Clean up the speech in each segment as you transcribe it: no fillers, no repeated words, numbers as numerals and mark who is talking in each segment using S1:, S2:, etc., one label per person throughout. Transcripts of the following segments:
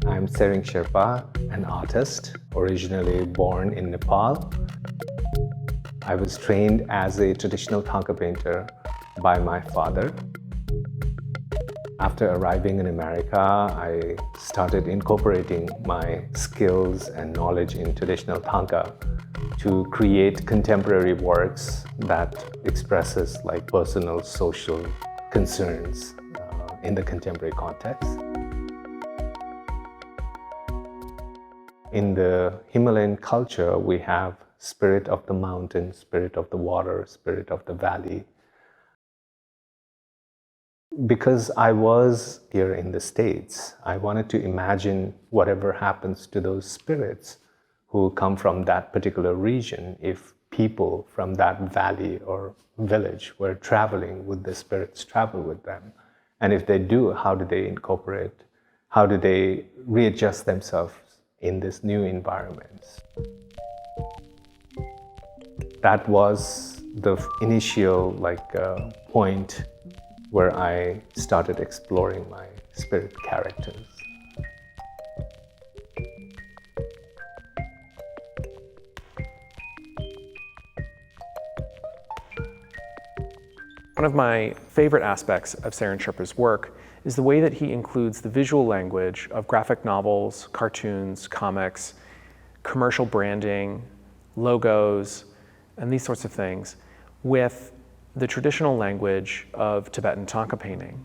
S1: I'm Tsherin Sherpa, an artist, originally born in Nepal. I was trained as a traditional Thangka painter by my father. After arriving in America, I started incorporating my skills and knowledge in traditional Thangka to create contemporary works that expresses like personal, social concerns in the contemporary context. In the Himalayan culture, we have spirit of the mountain, spirit of the water, spirit of the valley. Because I was here in the States, I wanted to imagine whatever happens to those spirits who come from that particular region if people from that valley or village were traveling, would the spirits travel with them? And if they do, how do they incorporate? How do they readjust themselves in this new environment? That was the initial point where I started exploring my spirit characters.
S2: One of my favorite aspects of Tsherin Sherpa's work is the way that he includes the visual language of graphic novels, cartoons, comics, commercial branding, logos, and these sorts of things with the traditional language of Tibetan Thangka painting.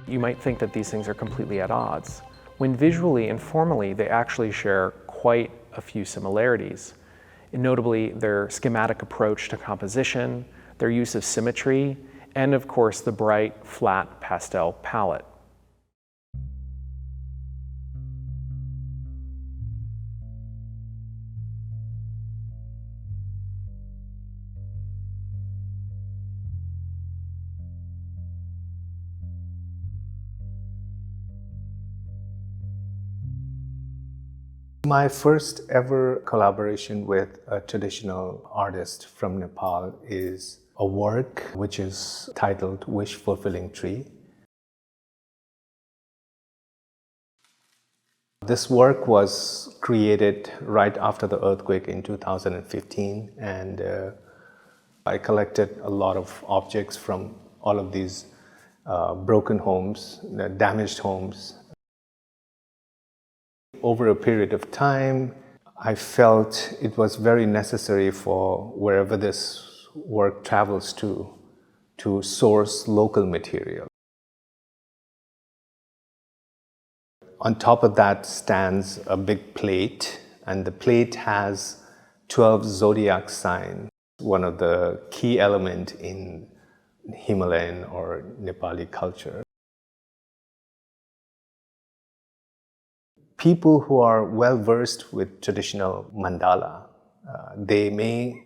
S2: You might think that these things are completely at odds, when visually and formally they actually share quite a few similarities, and notably their schematic approach to composition, their use of symmetry, and of course the bright, flat pastel palette.
S1: My first ever collaboration with a traditional artist from Nepal is a work which is titled Wish Fulfilling Tree. This work was created right after the earthquake in 2015, and I collected a lot of objects from all of these broken homes, damaged homes. Over a period of time, I felt it was very necessary for wherever this work travels to source local material. On top of that stands a big plate, and the plate has 12 zodiac signs, one of the key elements in Himalayan or Nepali culture. People who are well versed with traditional mandala, they may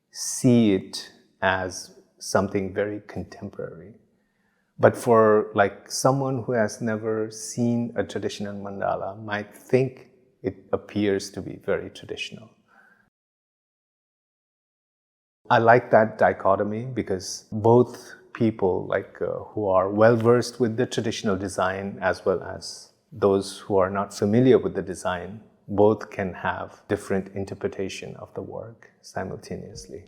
S1: see it as something very contemporary. But for someone who has never seen a traditional mandala might think it appears to be very traditional. I like that dichotomy because both people who are well versed with the traditional design as well as those who are not familiar with the design, both can have different interpretation of the work simultaneously.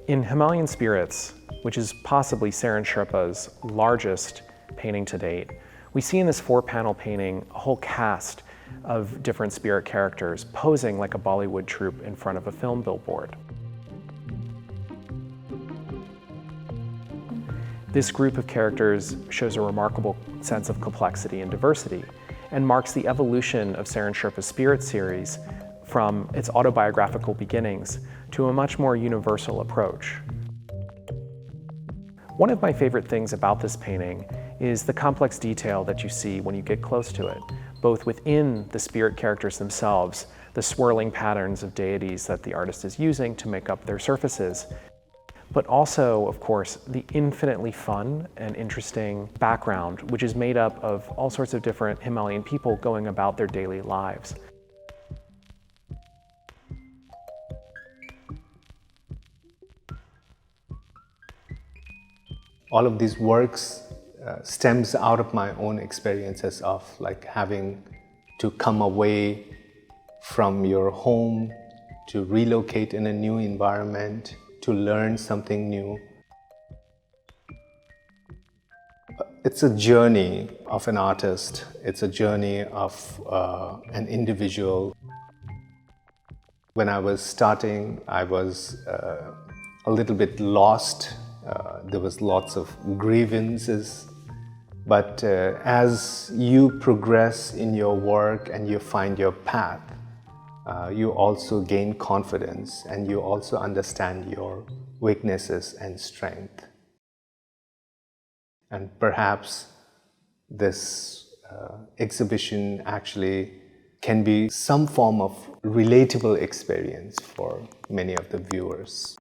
S2: In Himalayan Spirits, which is possibly Tsherin Sherpa's largest painting to date, we see in this 4-panel painting a whole cast of different spirit characters posing like a Bollywood troupe in front of a film billboard. This group of characters shows a remarkable sense of complexity and diversity and marks the evolution of Tsherin Sherpa Spirits series from its autobiographical beginnings to a much more universal approach. One of my favorite things about this painting is the complex detail that you see when you get close to it, both within the spirit characters themselves, the swirling patterns of deities that the artist is using to make up their surfaces, but also, of course, the infinitely fun and interesting background, which is made up of all sorts of different Himalayan people going about their daily lives.
S1: All of these works stems out of my own experiences of like having to come away from your home, to relocate in a new environment, to learn something new. It's a journey of an artist. It's a journey of an individual. When I was starting, I was a little bit lost. There was lots of grievances. But as you progress in your work and you find your path, you also gain confidence and you also understand your weaknesses and strength. And perhaps this exhibition actually can be some form of relatable experience for many of the viewers.